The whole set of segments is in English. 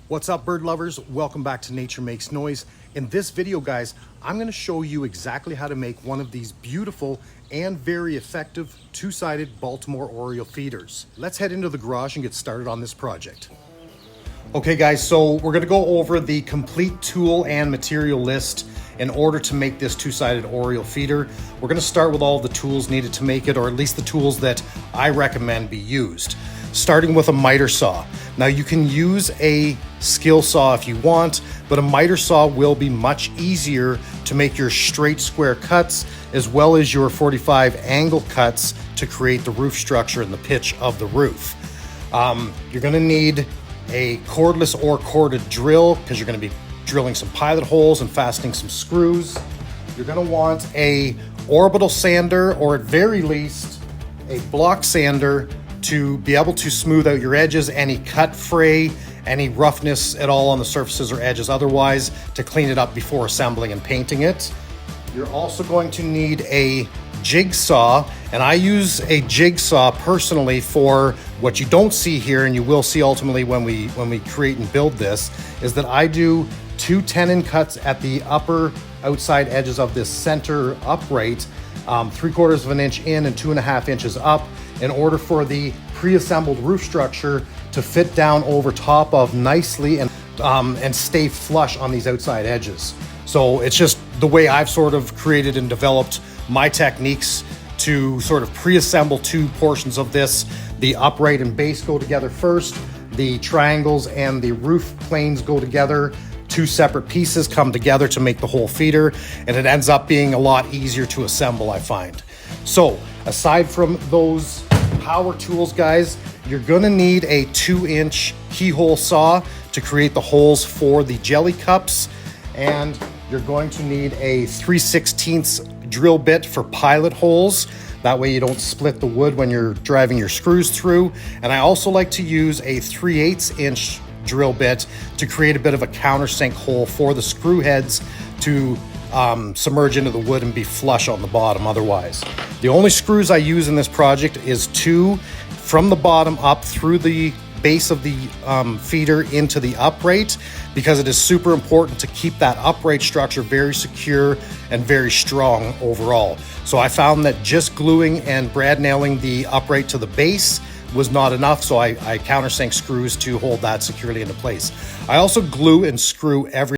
What's up, bird lovers? Welcome back to Nature Makes Noise. In this video, guys, I'm going to show you exactly how to make one of these beautiful and very effective two-sided Baltimore Oriole feeders. Let's head into the garage and get started on this project. Okay, guys, so we're going to go over the complete tool and material list in order to make this two-sided Oriole feeder. We're going to start with all the tools needed to make it, or at least the tools that I recommend be used. Starting with a miter saw. Now, you can use a skill saw if you want, but a miter saw will be much easier to make your straight square cuts as well as your 45 angle cuts to create the roof structure and the pitch of the roof. You're going to need a cordless or corded drill because you're going to be drilling some pilot holes and fastening some screws. You're going to want a orbital sander, or at very least a block sander, to be able to smooth out your edges, any cut fray, any roughness at all on the surfaces or edges otherwise, to clean it up before assembling and painting it. You're also going to need a jigsaw, and I use a jigsaw personally for what you don't see here, and you will see ultimately when we create and build this, is that I do two tenon cuts at the upper outside edges of this center upright, 3/4 of an inch in and 2.5 inches up, in order for the pre-assembled roof structure to fit down over top of nicely and stay flush on these outside edges. So it's just the way I've sort of created and developed my techniques to sort of pre-assemble two portions of this. The upright and base go together first, the triangles and the roof planes go together. Two separate pieces come together to make the whole feeder, and it ends up being a lot easier to assemble, I find. So aside from those power tools, guys, you're gonna need a 2-inch keyhole saw to create the holes for the jelly cups, and you're going to need a 3/16 drill bit for pilot holes. That way you don't split the wood when you're driving your screws through. And I also like to use a 3/8 inch drill bit to create a bit of a countersink hole for the screw heads to submerge into the wood and be flush on the bottom otherwise. The only screws I use in this project is 2 from the bottom up through the base of the feeder into the upright, because it is super important to keep that upright structure very secure and very strong overall. So I found that just gluing and brad nailing the upright to the base was not enough, so I countersink screws to hold that securely into place. I also glue and screw every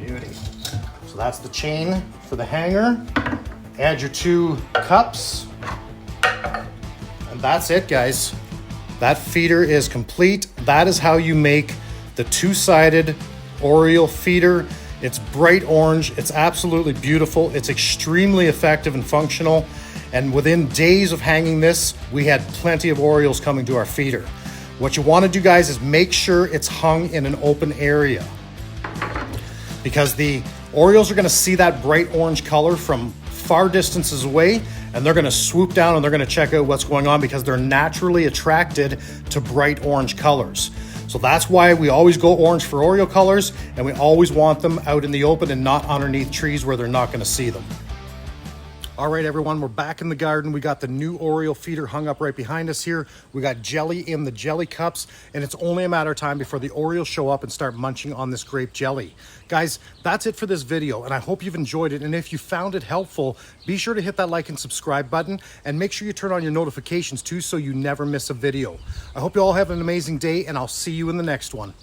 beauty. So that's the chain for the hanger. Add your 2 cups. And that's it, guys. That feeder is complete. That is how you make the 2-sided Oriole feeder. It's bright orange. It's absolutely beautiful. It's extremely effective and functional. And within days of hanging this, we had plenty of Orioles coming to our feeder. What you want to do, guys, is make sure it's hung in an open area, because the Orioles are going to see that bright orange color from far distances away, and they're going to swoop down and they're going to check out what's going on, because they're naturally attracted to bright orange colors. So that's why we always go orange for Oriole colors, and we always want them out in the open and not underneath trees where they're not going to see them. All right, everyone, we're back in the garden. We got the new Oriole feeder hung up right behind us here. We got jelly in the jelly cups, and it's only a matter of time before the Orioles show up and start munching on this grape jelly. Guys, that's it for this video, and I hope you've enjoyed it. And if you found it helpful, be sure to hit that like and subscribe button, and make sure you turn on your notifications too, so you never miss a video. I hope you all have an amazing day, and I'll see you in the next one.